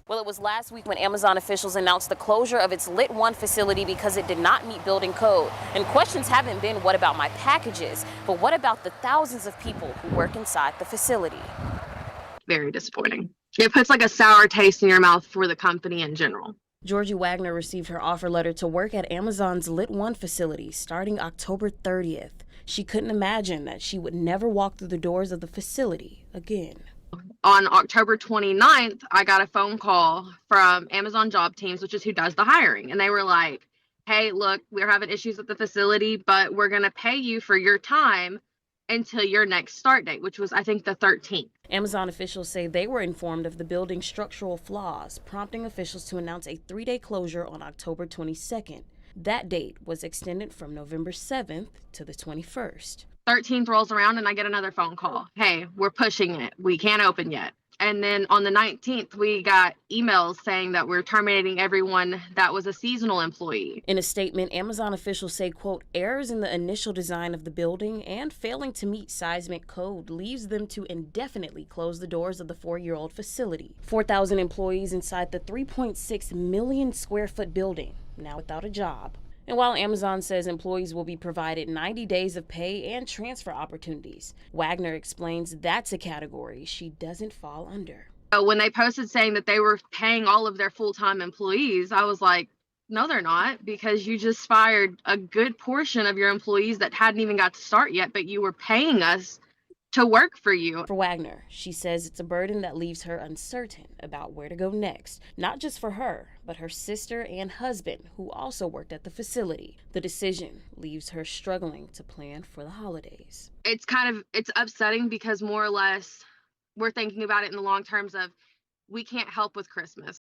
Well, it was last week when Amazon officials announced the closure of its Lit 1 facility because it did not meet building code. And questions haven't been, what about my packages? But what about the thousands of people who work inside the facility? Very disappointing. It puts like a sour taste in your mouth for the company in general. Georgie Wagner received her offer letter to work at Amazon's Lit 1 facility starting October 30th. She couldn't imagine that she would never walk through the doors of the facility again. On October 29th, I got a phone call from Amazon Job Teams, which is who does the hiring. And they were like, hey, look, we're having issues at the facility, but we're going to pay you for your time until your next start date, which was, I think, the 13th. Amazon officials say they were informed of the building's structural flaws, prompting officials to announce a 3-day closure on October 22nd. That date was extended from November 7th to the 21st. 13th rolls around and I get another phone call. Hey, we're pushing it. We can't open yet. And then on the 19th, we got emails saying that we're terminating everyone that was a seasonal employee. In a statement, Amazon officials say, quote, errors in the initial design of the building and failing to meet seismic code leaves them to indefinitely close the doors of the 4-year-old facility. 4,000 employees inside the 3.6 million square foot building, now without a job. And while Amazon says employees will be provided 90 days of pay and transfer opportunities, Wagner explains that's a category she doesn't fall under. When they posted saying that they were paying all of their full-time employees, I was like, no, they're not, because you just fired a good portion of your employees that hadn't even got to start yet, but you were paying us to work for you. For Wagner, she says it's a burden that leaves her uncertain about where to go next, not just for her, but her sister and husband, who also worked at the facility. The decision leaves her struggling to plan for the holidays. It's upsetting because more or less we're thinking about it in the long terms of we can't help with Christmas.